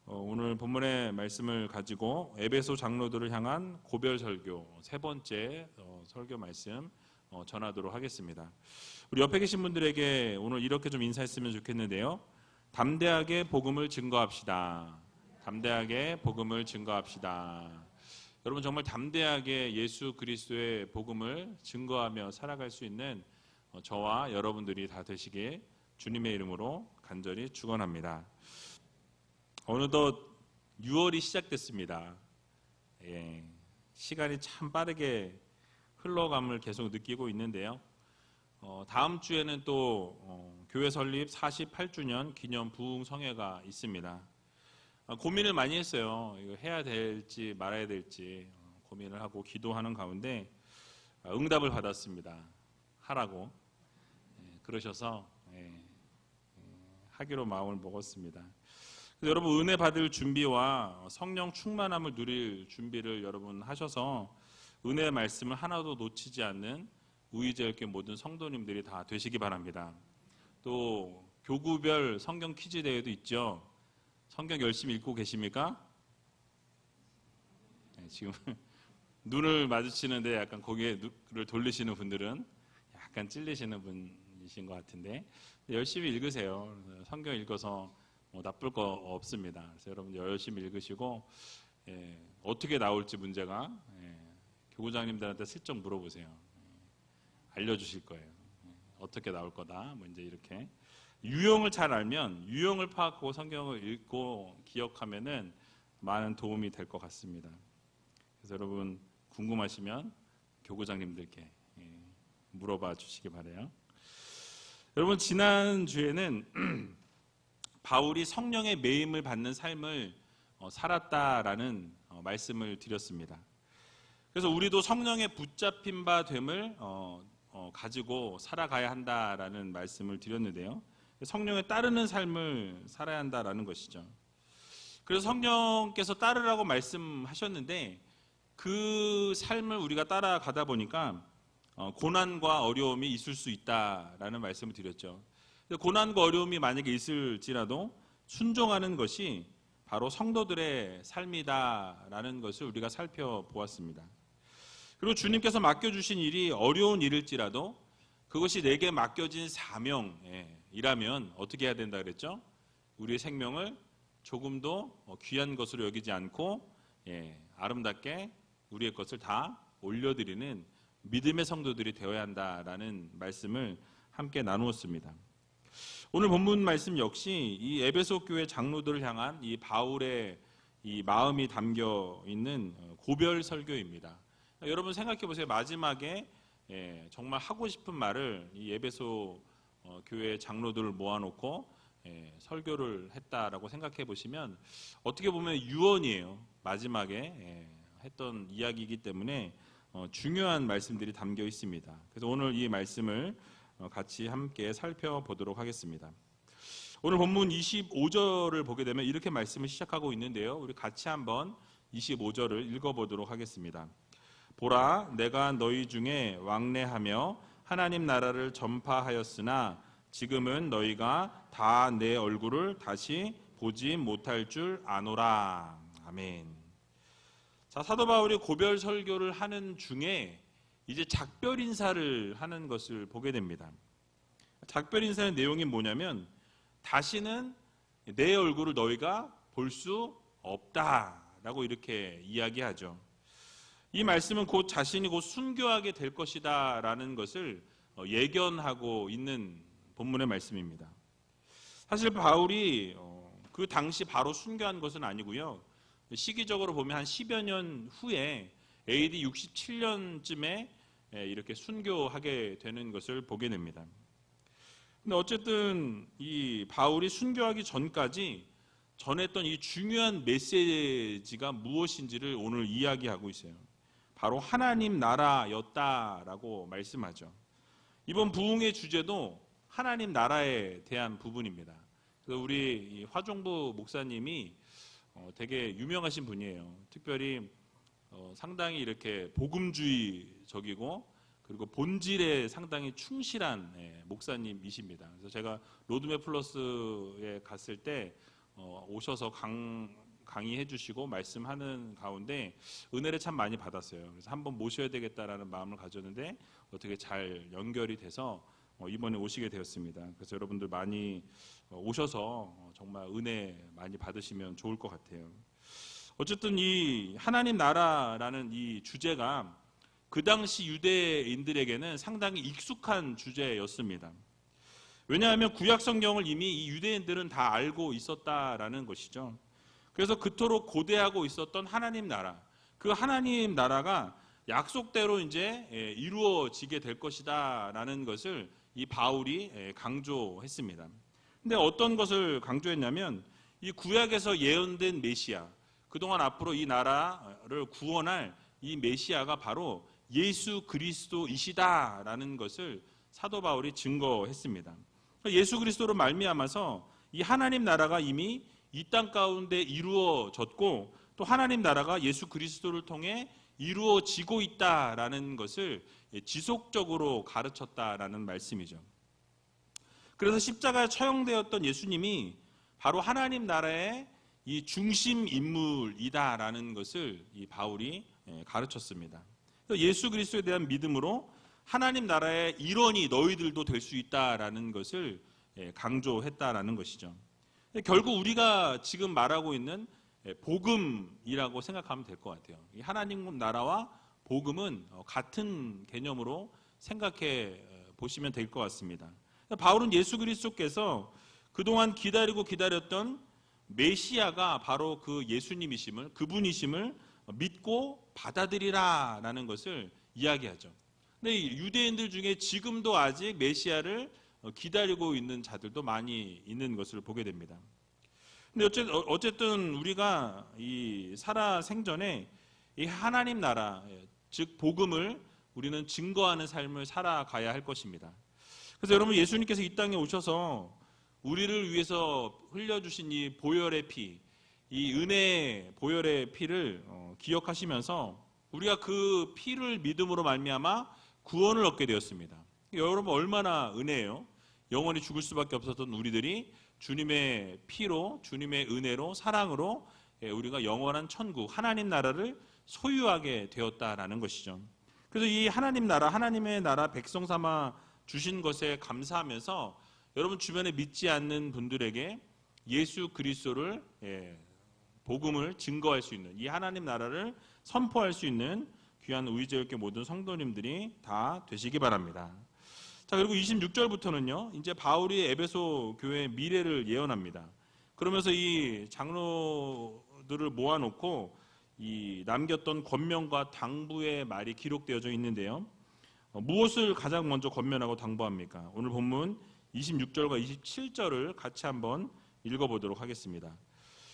오늘 본문의 말씀을 가지고 에베소 장로들을 향한 고별 설교 세 번째 설교 말씀 전하도록 하겠습니다. 우리 옆에 계신 분들에게 오늘 이렇게 좀 인사했으면 좋겠는데요. 담대하게 복음을 증거합시다. 담대하게 복음을 증거합시다. 여러분 정말 담대하게 예수 그리스도의 복음을 증거하며 살아갈 수 있는 저와 여러분들이 다 되시길 주님의 이름으로 간절히 축원합니다. 어느덧 6월이 시작됐습니다. 시간이 참 빠르게 흘러감을 계속 느끼고 있는데요. 다음 주에는 또 교회 설립 48주년 기념 부흥성회가 있습니다. 고민을 많이 했어요. 이거 해야 될지 말아야 될지 고민을 하고 기도하는 가운데 응답을 받았습니다. 하라고 그러셔서 하기로 마음을 먹었습니다. 여러분 은혜 받을 준비와 성령 충만함을 누릴 준비를 여러분 하셔서 은혜의 말씀을 하나도 놓치지 않는 우이제일교회 모든 성도님들이 다 되시기 바랍니다. 또 교구별 성경 퀴즈 대회도 있죠. 성경 열심히 읽고 계십니까? 지금 눈을 마주치는데 약간 고개를 돌리시는 분들은 약간 찔리시는 분이신 것 같은데 열심히 읽으세요. 성경 읽어서 나쁠 거 없습니다. 그래서 여러분 열심히 읽으시고 어떻게 나올지 문제가 교구장님들한테 슬쩍 물어보세요. 알려주실 거예요. 어떻게 나올 거다. 뭐 이제 이렇게 유형을 잘 알면 유형을 파악하고 성경을 읽고 기억하면은 많은 도움이 될 것 같습니다. 그래서 여러분 궁금하시면 교구장님들께 물어봐 주시기 바라요. 여러분 지난 주에는 바울이 성령의 매임을 받는 삶을 살았다라는 말씀을 드렸습니다. 그래서 우리도 성령의 붙잡힌 바 됨을 가지고 살아가야 한다라는 말씀을 드렸는데요. 성령에 따르는 삶을 살아야 한다라는 것이죠. 그래서 성령께서 따르라고 말씀하셨는데 그 삶을 우리가 따라가다 보니까 고난과 어려움이 있을 수 있다라는 말씀을 드렸죠. 고난과 어려움이 만약에 있을지라도 순종하는 것이 바로 성도들의 삶이다라는 것을 우리가 살펴보았습니다. 그리고 주님께서 맡겨주신 일이 어려운 일일지라도 그것이 내게 맡겨진 사명이라면 어떻게 해야 된다 그랬죠? 우리의 생명을 조금도 귀한 것으로 여기지 않고 아름답게 우리의 것을 다 올려드리는 믿음의 성도들이 되어야 한다라는 말씀을 함께 나누었습니다. 오늘 본문 말씀 역시 이 에베소 교회 장로들을 향한 이 바울의 이 마음이 담겨 있는 고별 설교입니다. 여러분 생각해 보세요. 마지막에 정말 하고 싶은 말을 이 에베소 교회 장로들을 모아놓고 설교를 했다라고 생각해 보시면 어떻게 보면 유언이에요. 마지막에 했던 이야기이기 때문에 중요한 말씀들이 담겨 있습니다. 그래서 오늘 이 말씀을 같이 함께 살펴보도록 하겠습니다. 오늘 본문 25절을 보게 되면 이렇게 말씀을 시작하고 있는데요. 우리 같이 한번 25절을 읽어보도록 하겠습니다. 보라, 내가 너희 중에 왕래하며 하나님 나라를 전파하였으나 지금은 너희가 다 내 얼굴을 다시 보지 못할 줄 아노라. 아멘. 자, 사도 바울이 고별 설교를 하는 중에 이제 작별 인사를 하는 것을 보게 됩니다. 작별 인사의 내용이 뭐냐면 다시는 내 얼굴을 너희가 볼 수 없다라고 이렇게 이야기하죠. 이 말씀은 곧 자신이 곧 순교하게 될 것이다라는 것을 예견하고 있는 본문의 말씀입니다. 사실 바울이 그 당시 바로 순교한 것은 아니고요. 시기적으로 보면 한 10여 년 후에 AD 67년쯤에 이렇게 순교하게 되는 것을 보게 됩니다. 근데 어쨌든 이 바울이 순교하기 전까지 전했던 이 중요한 메시지가 무엇인지를 오늘 이야기하고 있어요. 바로 하나님 나라였다라고 말씀하죠. 이번 부흥의 주제도 하나님 나라에 대한 부분입니다. 그래서 우리 화종부 목사님이 되게 유명하신 분이에요. 특별히 상당히 이렇게 복음주의적이고 그리고 본질에 상당히 충실한 목사님이십니다. 그래서 제가 로드맵 플러스에 갔을 때 오셔서 강의해 주시고 말씀하는 가운데 은혜를 참 많이 받았어요. 그래서 한번 모셔야 되겠다라는 마음을 가졌는데 어떻게 잘 연결이 돼서 이번에 오시게 되었습니다. 그래서 여러분들 많이 오셔서 정말 은혜 많이 받으시면 좋을 것 같아요. 어쨌든 이 하나님 나라라는 이 주제가 그 당시 유대인들에게는 상당히 익숙한 주제였습니다. 왜냐하면 구약 성경을 이미 이 유대인들은 다 알고 있었다라는 것이죠. 그래서 그토록 고대하고 있었던 하나님 나라, 그 하나님 나라가 약속대로 이제 이루어지게 될 것이다라는 것을 이 바울이 강조했습니다. 근데 어떤 것을 강조했냐면 이 구약에서 예언된 메시아, 그동안 앞으로 이 나라를 구원할 이 메시아가 바로 예수 그리스도이시다라는 것을 사도 바울이 증거했습니다. 예수 그리스도로 말미암아서 이 하나님 나라가 이미 이 땅 가운데 이루어졌고 또 하나님 나라가 예수 그리스도를 통해 이루어지고 있다라는 것을 지속적으로 가르쳤다라는 말씀이죠. 그래서 십자가에 처형되었던 예수님이 바로 하나님 나라의 이 중심 인물이다라는 것을 이 바울이 가르쳤습니다. 예수 그리스도에 대한 믿음으로 하나님 나라의 일원이 너희들도 될 수 있다라는 것을 강조했다라는 것이죠. 결국 우리가 지금 말하고 있는 복음이라고 생각하면 될 것 같아요. 하나님 나라와 복음은 같은 개념으로 생각해 보시면 될 것 같습니다. 바울은 예수 그리스도께서 그동안 기다렸던 메시아가 바로 그 예수님이심을, 그분이심을 믿고 받아들이라라는 것을 이야기하죠. 근데 유대인들 중에 지금도 아직 메시아를 기다리고 있는 자들도 많이 있는 것을 보게 됩니다. 근데 어쨌든 우리가 이 살아 생전에 이 하나님 나라, 즉 복음을 우리는 증거하는 삶을 살아가야 할 것입니다. 그래서 여러분, 예수님께서 이 땅에 오셔서 우리를 위해서 흘려주신 이 보혈의 피, 이 은혜의 보혈의 피를 기억하시면서 우리가 그 피를 믿음으로 말미암아 구원을 얻게 되었습니다. 여러분, 얼마나 은혜예요. 영원히 죽을 수밖에 없었던 우리들이 주님의 피로, 주님의 은혜로, 사랑으로 우리가 영원한 천국, 하나님 나라를 소유하게 되었다라는 것이죠. 그래서 이 하나님 나라, 하나님의 나라 백성 삼아 주신 것에 감사하면서 여러분 주변에 믿지 않는 분들에게 예수 그리스도를, 복음을 증거할 수 있는, 이 하나님 나라를 선포할 수 있는 귀한 의제롭게 모든 성도님들이 다 되시기 바랍니다. 자, 그리고 26절부터는요, 이제 바울이 에베소 교회의 미래를 예언합니다. 그러면서 이 장로들을 모아놓고 이 남겼던 권면과 당부의 말이 기록되어져 있는데요. 무엇을 가장 먼저 권면하고 당부합니까? 오늘 본문 26절과 27절을 같이 한번 읽어보도록 하겠습니다.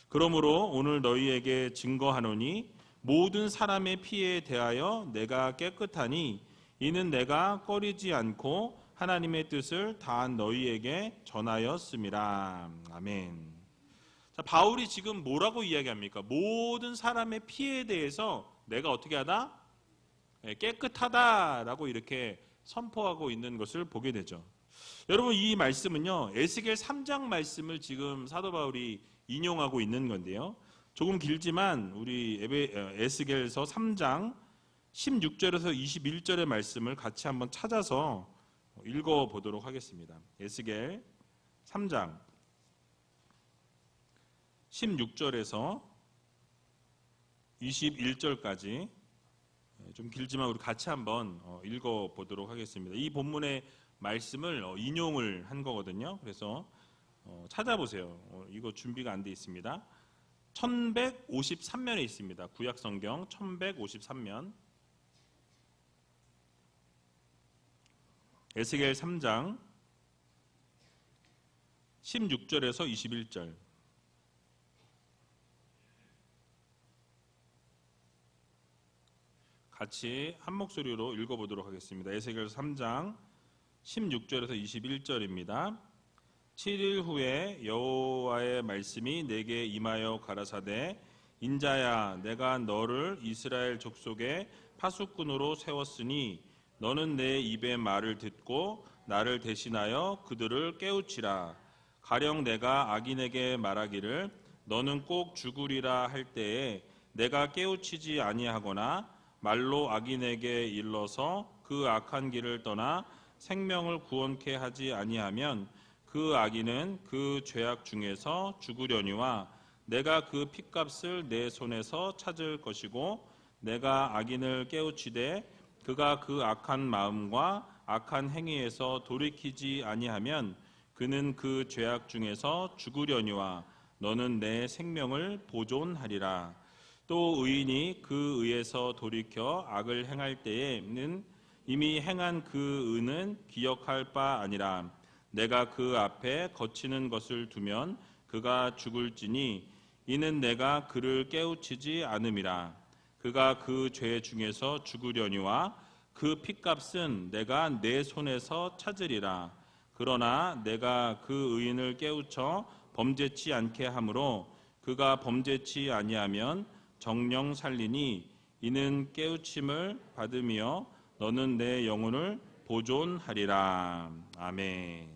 그러므로 오늘 너희에게 증거하노니 모든 사람의 피에 대하여 내가 깨끗하니 이는 내가 꺼리지 않고 하나님의 뜻을 다한 너희에게 전하였음이라. 아멘. 자, 바울이 지금 뭐라고 이야기합니까? 모든 사람의 피에 대해서 내가 어떻게 하다? 깨끗하다라고 이렇게 선포하고 있는 것을 보게 되죠. 여러분, 이 말씀은요, 에스겔 3장 말씀을 지금 사도 바울이 인용하고 있는 건데요. 조금 길지만 우리 에스겔서 3장 16절에서 21절의 말씀을 같이 한번 찾아서 읽어보도록 하겠습니다. 에스겔 3장 16절에서 21절까지 좀 길지만 우리 같이 한번 읽어보도록 하겠습니다. 이 본문의 말씀을 인용을 한 거거든요. 그래서 찾아보세요. 이거 준비가 안 돼 있습니다. 1153면에 있습니다. 구약성경 1153면 에스겔 3장 16절에서 21절 같이 한 목소리로 읽어보도록 하겠습니다. 에스겔 3장 16절에서 21절입니다. 7일 후에 여호와의 말씀이 내게 임하여 가라사대 인자야 내가 너를 이스라엘 족속의 파수꾼으로 세웠으니 너는 내 입의 말을 듣고 나를 대신하여 그들을 깨우치라. 가령 내가 악인에게 말하기를 너는 꼭 죽으리라 할 때에 내가 깨우치지 아니하거나 말로 악인에게 일러서 그 악한 길을 떠나 생명을 구원케 하지 아니하면 그 악인은 그 죄악 중에서 죽으려니와 내가 그 핏값을 내 손에서 찾을 것이고 내가 악인을 깨우치되 그가 그 악한 마음과 악한 행위에서 돌이키지 아니하면 그는 그 죄악 중에서 죽으려니와 너는 내 생명을 보존하리라. 또 의인이 그 의에서 돌이켜 악을 행할 때에는 이미 행한 그 의는 기억할 바 아니라 내가 그 앞에 거치는 것을 두면 그가 죽을지니 이는 내가 그를 깨우치지 않음이라. 그가 그 죄 중에서 죽으려니와 그 핏값은 내가 내 손에서 찾으리라. 그러나 내가 그 의인을 깨우쳐 범죄치 않게 하므로 그가 범죄치 아니하면 정령 살리니 이는 깨우침을 받으며 너는 내 영혼을 보존하리라. 아멘.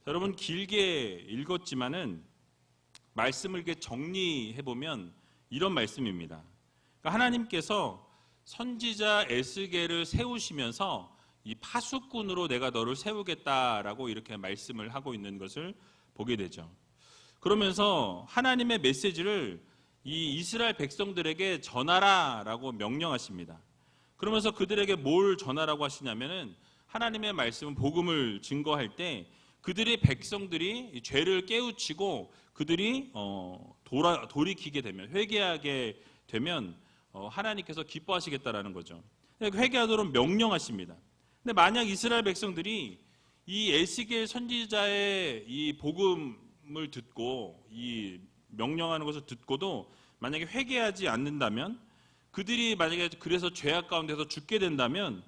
여러분 길게 읽었지만은 말씀을 이렇게 정리해 보면 이런 말씀입니다. 그러니까 하나님께서 선지자 에스겔을 세우시면서 이 파수꾼으로 내가 너를 세우겠다라고 이렇게 말씀을 하고 있는 것을 보게 되죠. 그러면서 하나님의 메시지를 이 이스라엘 백성들에게 전하라라고 명령하십니다. 그러면서 그들에게 뭘 전하라고 하시냐면은 하나님의 말씀은 복음을 증거할 때 그들의 백성들이 죄를 깨우치고 그들이 돌이키게 되면 회개하게 되면 하나님께서 기뻐하시겠다라는 거죠. 회개하도록 명령하십니다. 근데 만약 이스라엘 백성들이 이 에스겔 선지자의 이 복음을 듣고 이 명령하는 것을 듣고도 만약에 회개하지 않는다면 그들이 만약에 그래서 죄악 가운데서 죽게 된다면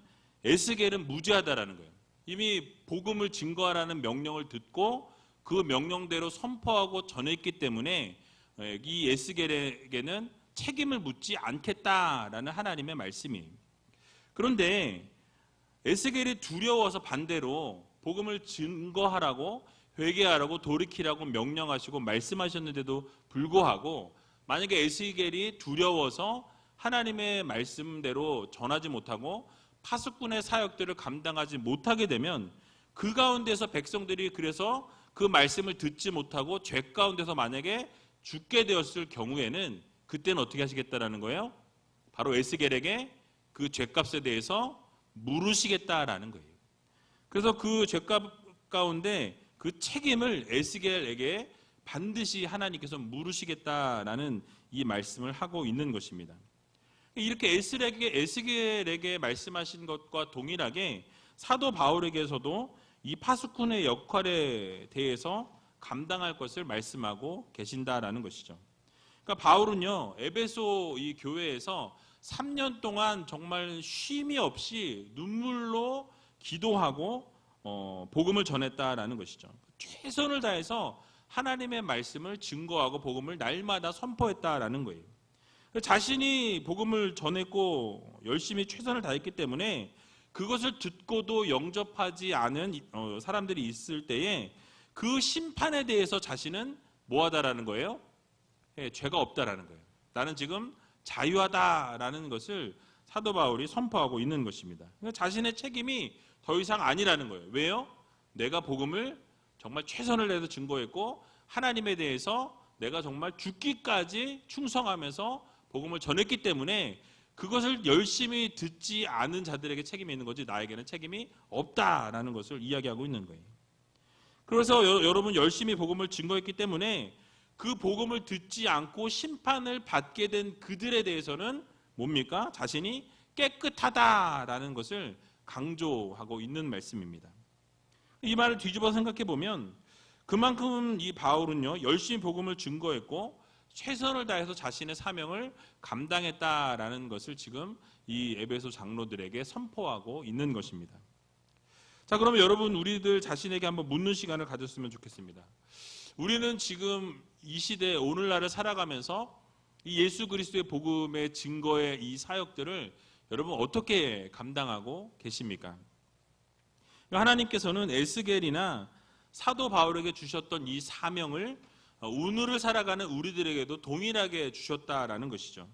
에스겔은 무죄하다라는 거예요. 이미 복음을 증거하라는 명령을 듣고 그 명령대로 선포하고 전했기 때문에 이 에스겔에게는 책임을 묻지 않겠다라는 하나님의 말씀이에요. 그런데 에스겔이 두려워서 반대로 복음을 증거하라고 회개하라고 돌이키라고 명령하시고 말씀하셨는데도 불구하고 만약에 에스겔이 두려워서 하나님의 말씀대로 전하지 못하고 파수꾼의 사역들을 감당하지 못하게 되면 그 가운데서 백성들이 그래서 그 말씀을 듣지 못하고 죄 가운데서 만약에 죽게 되었을 경우에는 그때는 어떻게 하시겠다라는 거예요? 바로 에스겔에게 그 죄값에 대해서 물으시겠다라는 거예요. 그래서 그 죄값 가운데 그 책임을 에스겔에게 반드시 하나님께서 물으시겠다라는 이 말씀을 하고 있는 것입니다. 이렇게 에스겔에게 말씀하신 것과 동일하게 사도 바울에게서도 이 파수꾼의 역할에 대해서 감당할 것을 말씀하고 계신다라는 것이죠. 그러니까 바울은요 에베소 이 교회에서 3년 동안 정말 쉼이 없이 눈물로 기도하고 복음을 전했다라는 것이죠. 최선을 다해서 하나님의 말씀을 증거하고 복음을 날마다 선포했다라는 거예요. 자신이 복음을 전했고 열심히 최선을 다했기 때문에 그것을 듣고도 영접하지 않은 사람들이 있을 때에 그 심판에 대해서 자신은 뭐하다라는 거예요? 죄가 없다라는 거예요. 나는 지금 자유하다라는 것을 사도 바울이 선포하고 있는 것입니다. 그러니까 자신의 책임이 더 이상 아니라는 거예요. 왜요? 내가 복음을 정말 최선을 다해서 증거했고 하나님에 대해서 내가 정말 죽기까지 충성하면서 복음을 전했기 때문에 그것을 열심히 듣지 않은 자들에게 책임이 있는 거지 나에게는 책임이 없다라는 것을 이야기하고 있는 거예요. 그래서 여러분 열심히 복음을 증거했기 때문에 그 복음을 듣지 않고 심판을 받게 된 그들에 대해서는 뭡니까? 자신이 깨끗하다라는 것을 강조하고 있는 말씀입니다. 이 말을 뒤집어 생각해 보면 그만큼 이 바울은요 열심히 복음을 증거했고 최선을 다해서 자신의 사명을 감당했다라는 것을 지금 이 에베소 장로들에게 선포하고 있는 것입니다. 자, 그러면 여러분 우리들 자신에게 한번 묻는 시간을 가졌으면 좋겠습니다. 우리는 지금 이 시대 오늘날을 살아가면서 이 예수 그리스도의 복음의 증거의 이 사역들을 여러분 어떻게 감당하고 계십니까? 하나님께서는 에스겔이나 사도 바울에게 주셨던 이 사명을 오늘을 살아가는 우리들에게도 동일하게 주셨다라는 것이죠.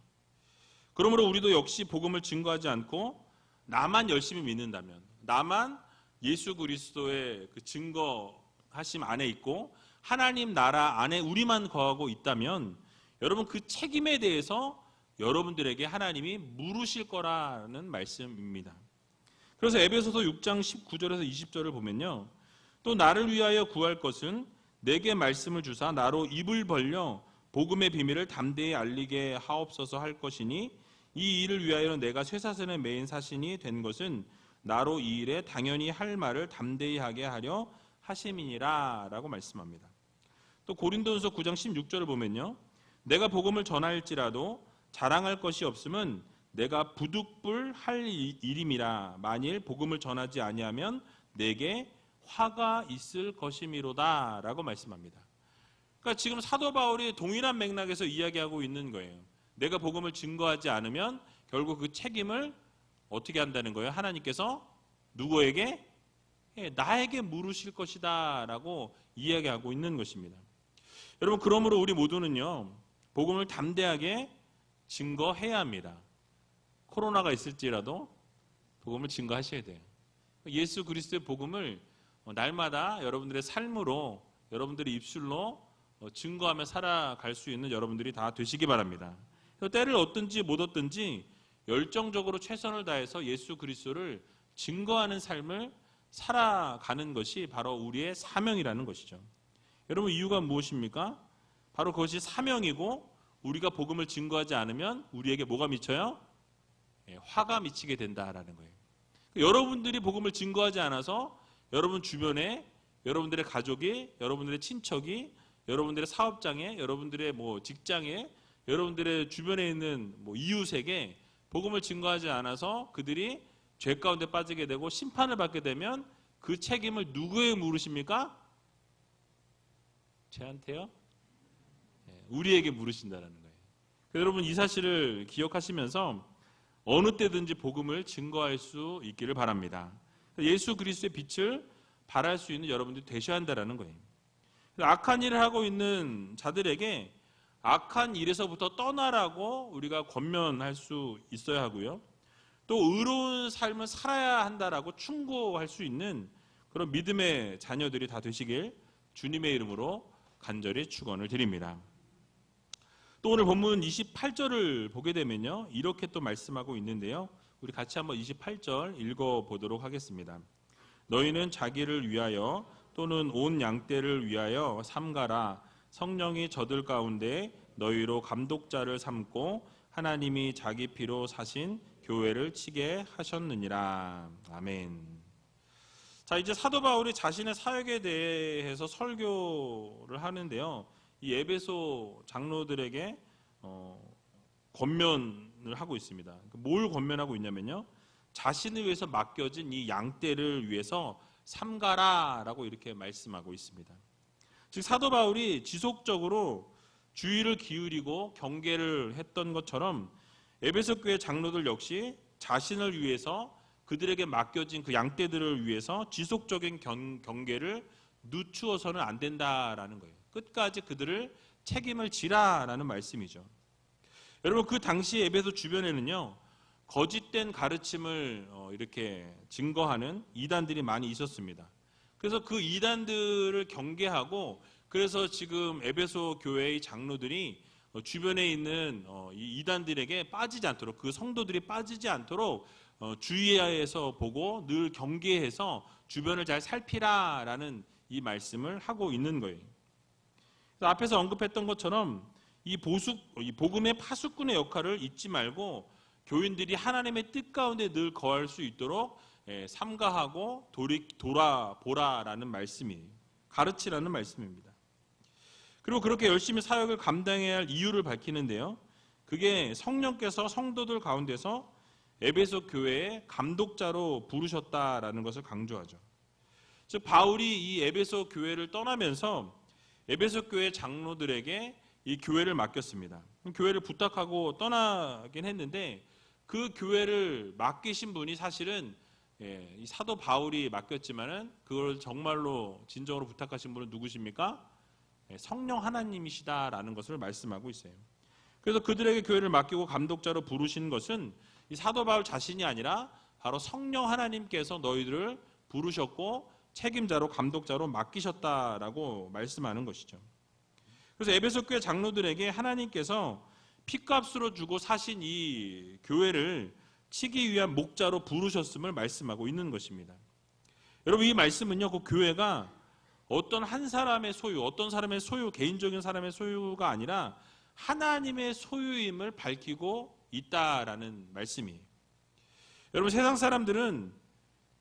그러므로 우리도 역시 복음을 증거하지 않고 나만 열심히 믿는다면, 나만 예수 그리스도의 그 증거하심 안에 있고 하나님 나라 안에 우리만 거하고 있다면 여러분 그 책임에 대해서 여러분들에게 하나님이 물으실 거라는 말씀입니다. 그래서 에베소서 6장 19절에서 20절을 보면요, 또 나를 위하여 구할 것은 내게 말씀을 주사 나로 입을 벌려 복음의 비밀을 담대히 알리게 하옵소서 할 것이니 이 일을 위하여 내가 쇠사슬에 매인 사신이 된 것은 나로 이 일에 당연히 할 말을 담대히 하게 하려 하심이니라 라고 말씀합니다. 또 고린도전서 9장 16절을 보면요, 내가 복음을 전할지라도 자랑할 것이 없음은 내가 부득불 할 일임이라. 만일 복음을 전하지 아니하면 내게 화가 있을 것이미로다 라고 말씀합니다. 그러니까 지금 사도 바울이 동일한 맥락에서 이야기하고 있는 거예요. 내가 복음을 증거하지 않으면 결국 그 책임을 어떻게 한다는 거예요? 하나님께서 누구에게? 나에게 물으실 것이다 라고 이야기하고 있는 것입니다. 여러분, 그러므로 우리 모두는요, 복음을 담대하게 증거해야 합니다. 코로나가 있을지라도 복음을 증거하셔야 돼요. 예수 그리스도의 복음을 날마다 여러분들의 삶으로, 여러분들의 입술로 증거하며 살아갈 수 있는 여러분들이 다 되시기 바랍니다. 때를 얻든지 못 얻든지 열정적으로 최선을 다해서 예수 그리스도를 증거하는 삶을 살아가는 것이 바로 우리의 사명이라는 것이죠. 여러분, 이유가 무엇입니까? 바로 그것이 사명이고, 우리가 복음을 증거하지 않으면 우리에게 뭐가 미쳐요? 화가 미치게 된다라는 거예요. 여러분들이 복음을 증거하지 않아서 여러분 주변에 여러분들의 가족이, 여러분들의 친척이, 여러분들의 사업장에, 여러분들의 직장에, 여러분들의 주변에 있는 이웃에게 복음을 증거하지 않아서 그들이 죄 가운데 빠지게 되고 심판을 받게 되면 그 책임을 누구에게 물으십니까? 저한테요? 우리에게 물으신다는 거예요. 여러분, 이 사실을 기억하시면서 어느 때든지 복음을 증거할 수 있기를 바랍니다. 예수 그리스도의 빛을 발할 수 있는 여러분들이 되셔야 한다는 거예요. 악한 일을 하고 있는 자들에게 악한 일에서부터 떠나라고 우리가 권면할 수 있어야 하고요. 또 의로운 삶을 살아야 한다라고 충고할 수 있는 그런 믿음의 자녀들이 다 되시길 주님의 이름으로 간절히 축원을 드립니다. 또 오늘 본문 28절을 보게 되면요, 이렇게 또 말씀하고 있는데요, 우리 같이 한번 28절 읽어보도록 하겠습니다. 너희는 자기를 위하여 또는 온 양떼를 위하여 삼가라. 성령이 저들 가운데 너희로 감독자를 삼고 하나님이 자기 피로 사신 교회를 치게 하셨느니라. 아멘. 자, 이제 사도 바울이 자신의 사역에 대해서 설교를 하는데요, 이 에베소 장로들에게 권면을 하고 있습니다. 뭘 권면하고 있냐면요, 자신을 위해서 맡겨진 이 양떼를 위해서 삼가라라고 이렇게 말씀하고 있습니다. 즉 사도 바울이 지속적으로 주의를 기울이고 경계를 했던 것처럼 에베소 교회 장로들 역시 자신을 위해서, 그들에게 맡겨진 그 양떼들을 위해서 지속적인 경계를 늦추어서는 안 된다라는 거예요. 끝까지 그들을 책임을 지라라는 말씀이죠. 여러분, 그 당시 에베소 주변에는요, 거짓된 가르침을 이렇게 증거하는 이단들이 많이 있었습니다. 그래서 그 이단들을 경계하고, 그래서 지금 에베소 교회의 장로들이 주변에 있는 이 이단들에게 빠지지 않도록, 그 성도들이 빠지지 않도록 주의해서 보고 늘 경계해서 주변을 잘 살피라라는 이 말씀을 하고 있는 거예요. 그래서 앞에서 언급했던 것처럼 이 복음의 파수꾼의 역할을 잊지 말고 교인들이 하나님의 뜻 가운데 늘 거할 수 있도록 삼가하고 돌아보라라는 말씀이에요. 가르치라는 말씀입니다. 그리고 그렇게 열심히 사역을 감당해야 할 이유를 밝히는데요, 그게 성령께서 성도들 가운데서 에베소 교회의 감독자로 부르셨다라는 것을 강조하죠. 즉 바울이 이 에베소 교회를 떠나면서 에베소 교회 장로들에게 이 교회를 맡겼습니다. 교회를 부탁하고 떠나긴 했는데 그 교회를 맡기신 분이 사실은 이 사도 바울이 맡겼지만은 그걸 정말로 진정으로 부탁하신 분은 누구십니까? 성령 하나님이시다라는 것을 말씀하고 있어요. 그래서 그들에게 교회를 맡기고 감독자로 부르신 것은 이 사도 바울 자신이 아니라 바로 성령 하나님께서 너희들을 부르셨고 책임자로 감독자로 맡기셨다라고 말씀하는 것이죠. 그래서 에베소 교회 장로들에게 하나님께서 핏값으로 주고 사신 이 교회를 치기 위한 목자로 부르셨음을 말씀하고 있는 것입니다. 여러분, 이 말씀은요, 그 교회가 어떤 한 사람의 소유, 어떤 사람의 소유, 개인적인 사람의 소유가 아니라 하나님의 소유임을 밝히고 있다라는 말씀이에요. 여러분, 세상 사람들은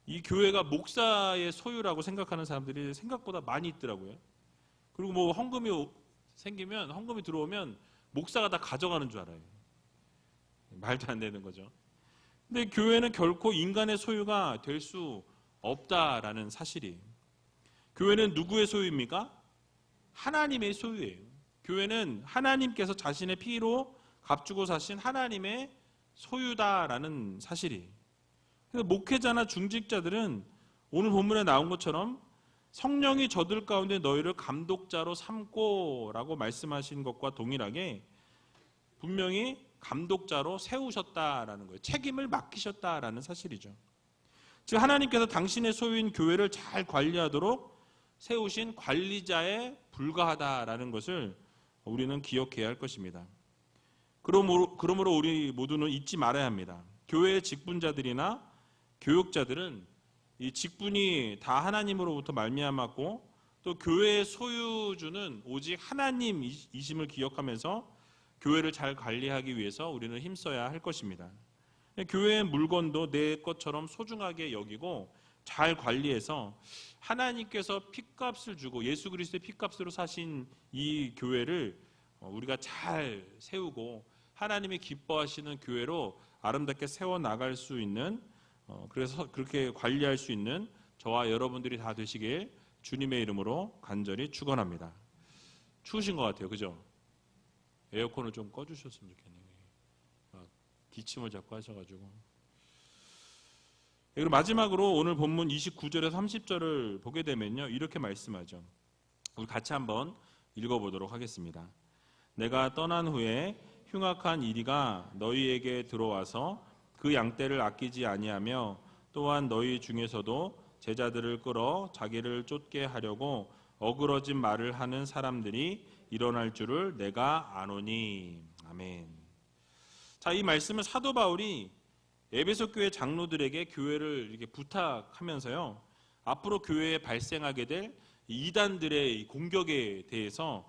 이 교회가 목사의 소유라고 생각하는 사람들이 생각보다 많이 있더라고요. 그리고 뭐 헌금이 생기면, 헌금이 들어오면 목사가 다 가져가는 줄 알아요. 말도 안 되는 거죠. 근데 교회는 결코 인간의 소유가 될 수 없다라는 사실이에요. 교회는 누구의 소유입니까? 하나님의 소유예요. 교회는 하나님께서 자신의 피로 값주고 사신 하나님의 소유다라는 사실이에요. 그래서 목회자나 중직자들은 오늘 본문에 나온 것처럼 성령이 저들 가운데 너희를 감독자로 삼고 라고 말씀하신 것과 동일하게 분명히 감독자로 세우셨다라는 거예요. 책임을 맡기셨다라는 사실이죠. 즉 하나님께서 당신의 소유인 교회를 잘 관리하도록 세우신 관리자에 불과하다라는 것을 우리는 기억해야 할 것입니다. 그러므로 우리 모두는 잊지 말아야 합니다. 교회의 직분자들이나 교육자들은 이 직분이 다 하나님으로부터 말미암았고 또 교회의 소유주는 오직 하나님이심을 기억하면서 교회를 잘 관리하기 위해서 우리는 힘써야 할 것입니다. 교회의 물건도 내 것처럼 소중하게 여기고 잘 관리해서 하나님께서 핏값을 주고 예수 그리스도의 핏값으로 사신 이 교회를 우리가 잘 세우고 하나님이 기뻐하시는 교회로 아름답게 세워나갈 수 있는, 그래서 그렇게 관리할 수 있는 저와 여러분들이 다 되시길 주님의 이름으로 간절히 축원합니다. 추우신 것 같아요. 그죠? 에어컨을 좀 꺼주셨으면 좋겠네요. 막 기침을 자꾸 하셔가지고. 그리고 마지막으로 오늘 본문 29절에서 30절을 보게 되면요, 이렇게 말씀하죠. 우리 같이 한번 읽어보도록 하겠습니다. 내가 떠난 후에 흉악한 이리가 너희에게 들어와서 그 양떼를 아끼지 아니하며 또한 너희 중에서도 제자들을 끌어 자기를 쫓게 하려고 어그러진 말을 하는 사람들이 일어날 줄을 내가 아노니. 아멘. 자, 이 말씀은 사도 바울이 에베소 교회 장로들에게 교회를 이렇게 부탁하면서요, 앞으로 교회에 발생하게 될 이단들의 공격에 대해서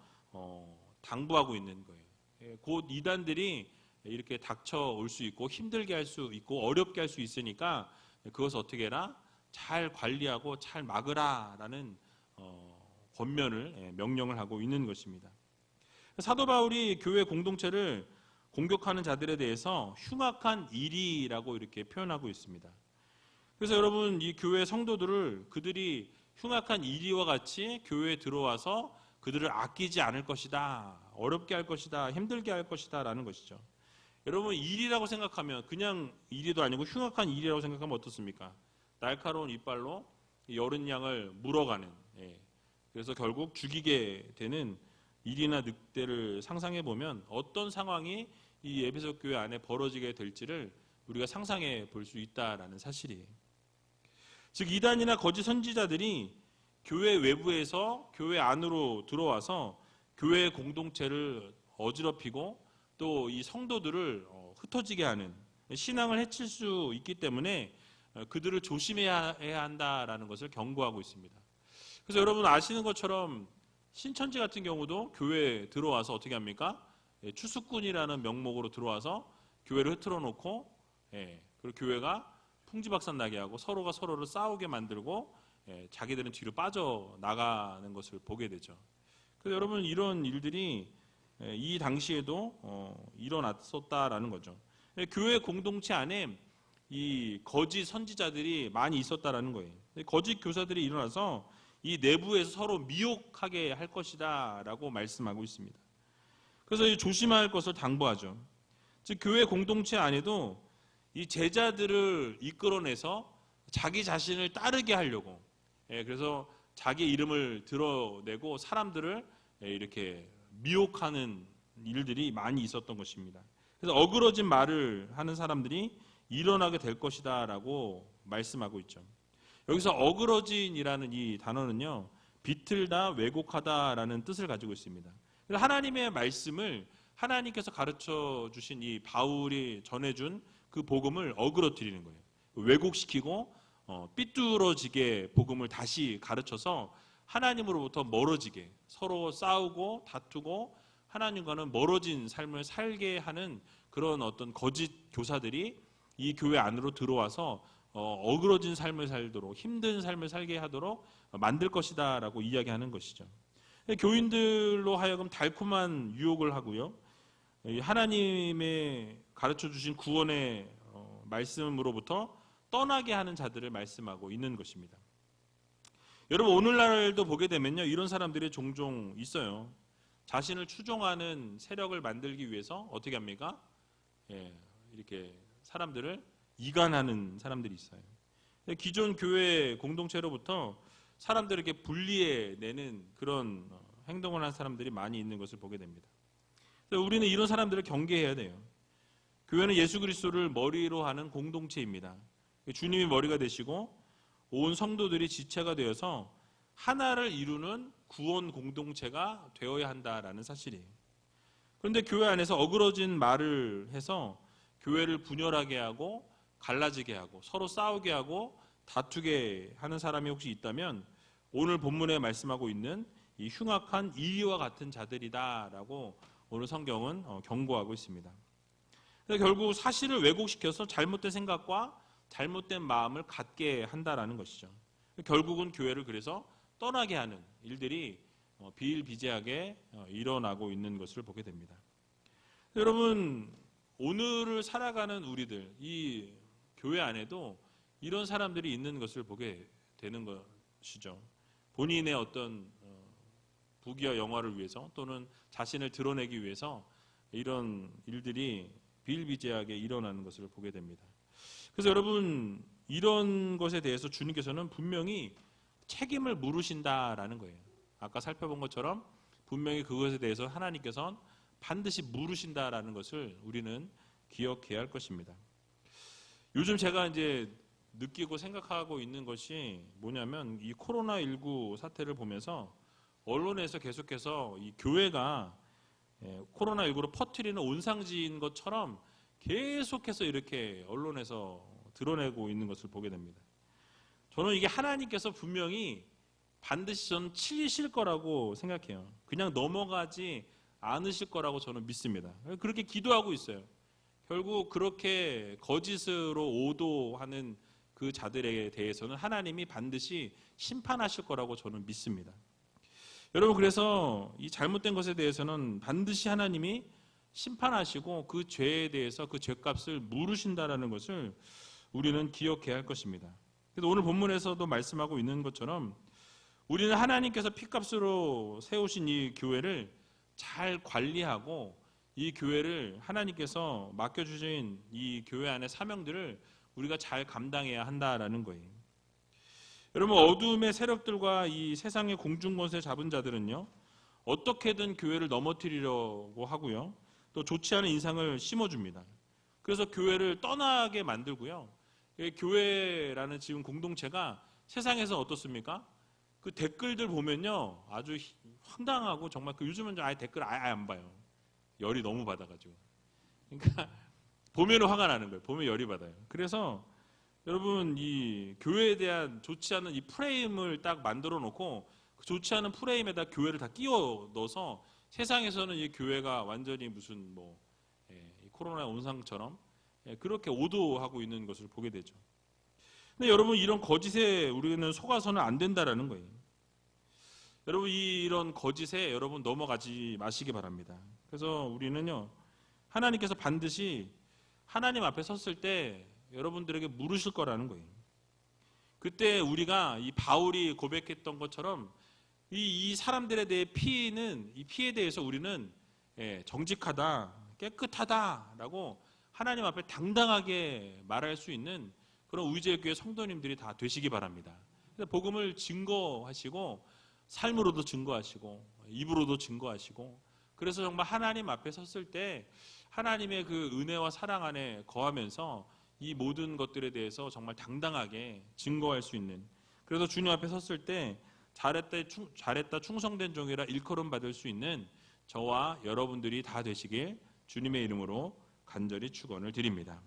당부하고 있는 거예요. 곧 이단들이 이렇게 닥쳐올 수 있고 힘들게 할 수 있고 어렵게 할 수 있으니까 그것을 어떻게 해라? 잘 관리하고 잘 막으라라는 권면을, 명령을 하고 있는 것입니다. 사도 바울이 교회 공동체를 공격하는 자들에 대해서 흉악한 일이라고 이렇게 표현하고 있습니다. 그래서 여러분, 이 교회 성도들을 그들이 흉악한 일이와 같이 교회에 들어와서 그들을 아끼지 않을 것이다, 어렵게 할 것이다, 힘들게 할 것이다 라는 것이죠. 여러분, 일이라고 생각하면 그냥 일이도 아니고 흉악한 일이라고 생각하면 어떻습니까? 날카로운 이빨로 여린 양을 물어가는, 그래서 결국 죽이게 되는 일이나 늑대를 상상해 보면 어떤 상황이 이 에베소 교회 안에 벌어지게 될지를 우리가 상상해 볼 수 있다라는 사실이에요. 즉 이단이나 거짓 선지자들이 교회 외부에서 교회 안으로 들어와서 교회 공동체를 어지럽히고 또 이 성도들을 흩어지게 하는, 신앙을 해칠 수 있기 때문에 그들을 조심해야 한다라는 것을 경고하고 있습니다. 그래서 여러분 아시는 것처럼 신천지 같은 경우도 교회에 들어와서 어떻게 합니까? 추수꾼이라는 명목으로 들어와서 교회를 흐트러 놓고, 그리고 교회가 풍지박산 나게 하고 서로가 서로를 싸우게 만들고, 자기들은 뒤로 빠져나가는 것을 보게 되죠. 그래서 여러분 이런 일들이 이 당시에도 일어났었다라는 거죠. 교회 공동체 안에 이 거짓 선지자들이 많이 있었다라는 거예요. 거짓 교사들이 일어나서 이 내부에서 서로 미혹하게 할 것이다 라고 말씀하고 있습니다. 그래서 조심할 것을 당부하죠. 즉 교회 공동체 안에도 이 제자들을 이끌어내서 자기 자신을 따르게 하려고, 그래서 자기 이름을 드러내고 사람들을 이렇게 미혹하는 일들이 많이 있었던 것입니다. 그래서 어그러진 말을 하는 사람들이 일어나게 될 것이다 라고 말씀하고 있죠. 여기서 어그러진이라는 이 단어는요, 비틀다, 왜곡하다라는 뜻을 가지고 있습니다. 그래서 하나님의 말씀을 하나님께서 가르쳐 주신 이 바울이 전해준 그 복음을 어그러뜨리는 거예요. 왜곡시키고 삐뚤어지게 복음을 다시 가르쳐서 하나님으로부터 멀어지게, 서로 싸우고 다투고 하나님과는 멀어진 삶을 살게 하는 그런 어떤 거짓 교사들이 이 교회 안으로 들어와서 어그러진 삶을 살도록, 힘든 삶을 살게 하도록 만들 것이다 라고 이야기하는 것이죠. 교인들로 하여금 달콤한 유혹을 하고요, 하나님의 가르쳐 주신 구원의 말씀으로부터 떠나게 하는 자들을 말씀하고 있는 것입니다. 여러분, 오늘날도 보게 되면요, 이런 사람들이 종종 있어요. 자신을 추종하는 세력을 만들기 위해서 어떻게 합니까? 이렇게 사람들을 이간하는 사람들이 있어요. 기존 교회 공동체로부터 사람들에게 분리해내는 그런 행동을 한 사람들이 많이 있는 것을 보게 됩니다. 우리는 이런 사람들을 경계해야 돼요. 교회는 예수 그리스도를 머리로 하는 공동체입니다. 주님이 머리가 되시고 온 성도들이 지체가 되어서 하나를 이루는 구원 공동체가 되어야 한다라는 사실이에요. 그런데 교회 안에서 어그러진 말을 해서 교회를 분열하게 하고 갈라지게 하고 서로 싸우게 하고 다투게 하는 사람이 혹시 있다면 오늘 본문에 말씀하고 있는 이 흉악한 이와 같은 자들이다라고 오늘 성경은 경고하고 있습니다. 결국 사실을 왜곡시켜서 잘못된 생각과 잘못된 마음을 갖게 한다라는 것이죠. 결국은 교회를 그래서 떠나게 하는 일들이 비일비재하게 일어나고 있는 것을 보게 됩니다. 여러분, 오늘을 살아가는 우리들, 이 교회 안에도 이런 사람들이 있는 것을 보게 되는 것이죠. 본인의 어떤 부귀와 영화를 위해서 또는 자신을 드러내기 위해서 이런 일들이 비일비재하게 일어나는 것을 보게 됩니다. 그래서 여러분, 이런 것에 대해서 주님께서는 분명히 책임을 물으신다라는 거예요. 아까 살펴본 것처럼 분명히 그것에 대해서 하나님께서는 반드시 물으신다라는 것을 우리는 기억해야 할 것입니다. 요즘 제가 이제 느끼고 생각하고 있는 것이 뭐냐면 이 코로나19 사태를 보면서 언론에서 계속해서 이 교회가 코로나19로 퍼뜨리는 온상지인 것처럼 계속해서 이렇게 언론에서 드러내고 있는 것을 보게 됩니다. 저는 이게 하나님께서 분명히 반드시 저는 치실 거라고 생각해요. 그냥 넘어가지 않으실 거라고 저는 믿습니다. 그렇게 기도하고 있어요. 결국 그렇게 거짓으로 오도하는 그 자들에 대해서는 하나님이 반드시 심판하실 거라고 저는 믿습니다. 여러분, 그래서 이 잘못된 것에 대해서는 반드시 하나님이 심판하시고 그 죄에 대해서 그 죄값을 물으신다라는 것을 우리는 기억해야 할 것입니다. 그래서 오늘 본문에서도 말씀하고 있는 것처럼 우리는 하나님께서 피값으로 세우신 이 교회를 잘 관리하고 이 교회를 하나님께서 맡겨주신 이 교회 안의 사명들을 우리가 잘 감당해야 한다라는 거예요. 여러분, 어둠의 세력들과 이 세상의 공중권세 잡은 자들은요, 어떻게든 교회를 넘어뜨리려고 하고요, 또 좋지 않은 인상을 심어줍니다. 그래서 교회를 떠나게 만들고요, 교회라는 지금 공동체가 세상에서 어떻습니까? 그 댓글들 보면요, 아주 황당하고 정말 요즘은 아예 댓글 아예 안 봐요. 열이 너무 받아가지고. 그러니까 보면 화가 나는 거예요. 보면 열이 받아요. 그래서 여러분, 이 교회에 대한 좋지 않은 이 프레임을 딱 만들어 놓고 그 좋지 않은 프레임에다 교회를 다 끼워 넣어서 세상에서는 이 교회가 완전히 무슨 코로나 온상처럼 그렇게 오도하고 있는 것을 보게 되죠. 근데 여러분, 이런 거짓에 우리는 속아서는 안 된다라는 거예요. 여러분, 이런 거짓에 여러분 넘어가지 마시기 바랍니다. 그래서 우리는요, 하나님께서 반드시 하나님 앞에 섰을 때 여러분들에게 물으실 거라는 거예요. 그때 우리가 이 바울이 고백했던 것처럼 이 사람들에 대해 이 피에 대해서 우리는 정직하다, 깨끗하다라고 하나님 앞에 당당하게 말할 수 있는 그런 우리제일 교회 성도님들이 다 되시기 바랍니다. 그래서 복음을 증거하시고 삶으로도 증거하시고 입으로도 증거하시고 그래서 정말 하나님 앞에 섰을 때 하나님의 그 은혜와 사랑 안에 거하면서 이 모든 것들에 대해서 정말 당당하게 증거할 수 있는 그래서 주님 앞에 섰을 때 잘했다 충성된 종이라 일컬음 받을 수 있는 저와 여러분들이 다 되시길 주님의 이름으로 간절히 축원을 드립니다.